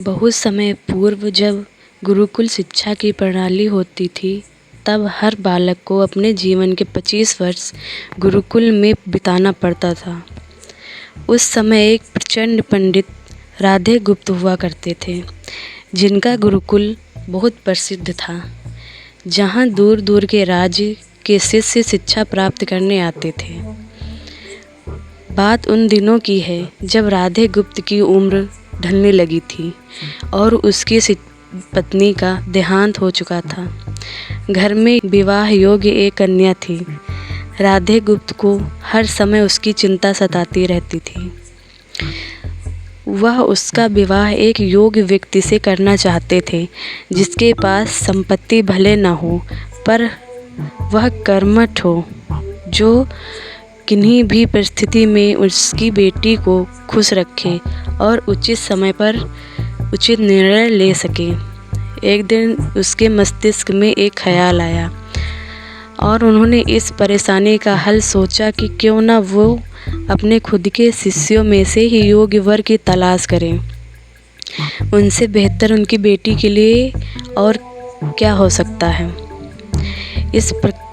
बहुत समय पूर्व जब गुरुकुल शिक्षा की प्रणाली होती थी, तब हर बालक को अपने जीवन के 25 वर्ष गुरुकुल में बिताना पड़ता था। उस समय एक प्रचंड पंडित राधे गुप्त हुआ करते थे, जिनका गुरुकुल बहुत प्रसिद्ध था, जहाँ दूर दूर के राज्य के शिष्य शिक्षा प्राप्त करने आते थे। बात उन दिनों की है जब राधे गुप्त की उम्र ढलने लगी थी और उसकी पत्नी का देहांत हो चुका था। घर में विवाह योग्य एक कन्या थी। राधे गुप्त को हर समय उसकी चिंता सताती रहती थी। वह उसका विवाह एक योग्य व्यक्ति से करना चाहते थे, जिसके पास संपत्ति भले न हो, पर वह कर्मठ हो, जो किन्हीं भी परिस्थिति में उसकी बेटी को खुश रखे और उचित समय पर उचित निर्णय ले सके। एक दिन उसके मस्तिष्क में एक ख्याल आया और उन्होंने इस परेशानी का हल सोचा कि क्यों न वो अपने खुद के शिष्यों में से ही योग्य वर की तलाश करें। उनसे बेहतर उनकी बेटी के लिए और क्या हो सकता है।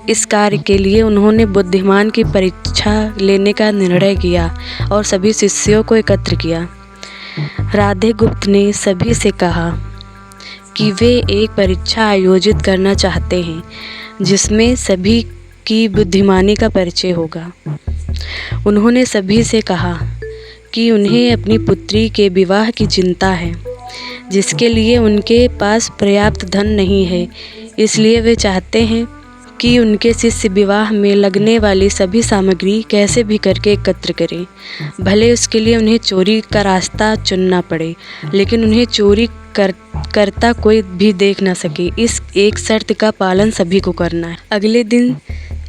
इस कार्य के लिए उन्होंने बुद्धिमान की परीक्षा लेने का निर्णय किया और सभी शिष्यों को एकत्र किया। राधे गुप्त ने सभी से कहा कि वे एक परीक्षा आयोजित करना चाहते हैं, जिसमें सभी की बुद्धिमानी का परिचय होगा। उन्होंने सभी से कहा कि उन्हें अपनी पुत्री के विवाह की चिंता है, जिसके लिए उनके पास पर्याप्त धन नहीं है। इसलिए वे चाहते हैं कि उनके शिष्य विवाह में लगने वाली सभी सामग्री कैसे भी करके एकत्र करें, भले उसके लिए उन्हें चोरी का रास्ता चुनना पड़े, लेकिन उन्हें चोरी करता कोई भी देख न सके। इस एक शर्त का पालन सभी को करना है।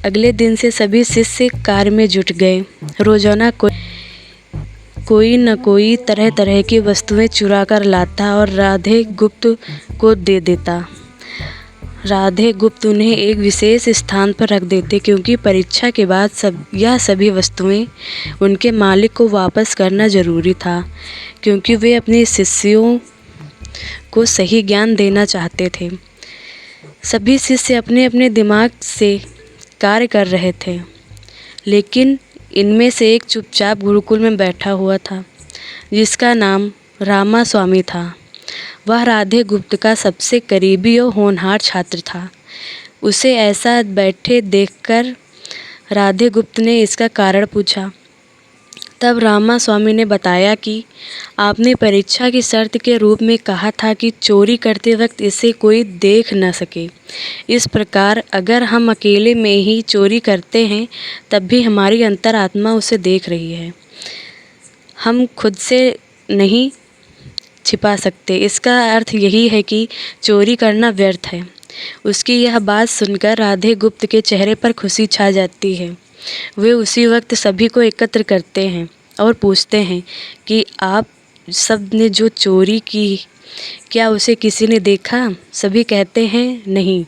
अगले दिन से सभी शिष्य कार्य में जुट गए। रोजाना कोई न कोई तरह तरह की वस्तुएं चुरा कर लाता और राधे गुप्त को दे देता। राधे गुप्त उन्हें एक विशेष स्थान पर रख देते, क्योंकि परीक्षा के बाद यह सभी वस्तुएं उनके मालिक को वापस करना जरूरी था, क्योंकि वे अपने शिष्यों को सही ज्ञान देना चाहते थे। सभी शिष्य अपने अपने दिमाग से कार्य कर रहे थे, लेकिन इनमें से एक चुपचाप गुरुकुल में बैठा हुआ था, जिसका नाम रामा स्वामी था। वह राधे गुप्त का सबसे करीबी और होनहार छात्र था। उसे ऐसा बैठे देखकर राधे गुप्त ने इसका कारण पूछा। तब रामा स्वामी ने बताया कि आपने परीक्षा की शर्त के रूप में कहा था कि चोरी करते वक्त इसे कोई देख न सके। इस प्रकार अगर हम अकेले में ही चोरी करते हैं, तब भी हमारी अंतरात्मा उसे देख रही है। हम खुद से नहीं छिपा सकते। इसका अर्थ यही है कि चोरी करना व्यर्थ है। उसकी यह बात सुनकर राधे गुप्त के चेहरे पर खुशी छा जाती है। वे उसी वक्त सभी को एकत्र करते हैं और पूछते हैं कि आप सब ने जो चोरी की, क्या उसे किसी ने देखा? सभी कहते हैं नहीं।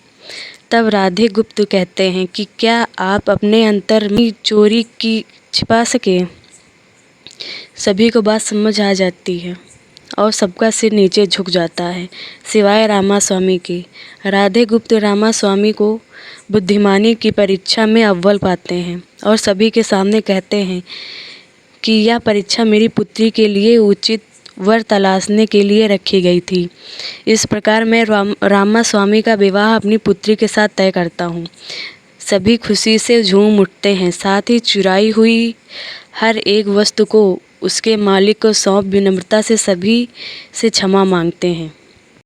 तब राधे गुप्त कहते हैं कि क्या आप अपने अंतर में चोरी की छिपा सके? सभी को बात समझ आ जाती है और सबका सिर नीचे झुक जाता है, सिवाय रामा स्वामी के। राधे गुप्त रामा स्वामी को बुद्धिमानी की परीक्षा में अव्वल पाते हैं और सभी के सामने कहते हैं कि यह परीक्षा मेरी पुत्री के लिए उचित वर तलाशने के लिए रखी गई थी। इस प्रकार मैं रामा स्वामी का विवाह अपनी पुत्री के साथ तय करता हूँ। सभी खुशी से झूम उठते हैं, साथ ही चुराई हुई हर एक वस्तु को उसके मालिक को सौंप विनम्रता से सभी से क्षमा मांगते हैं।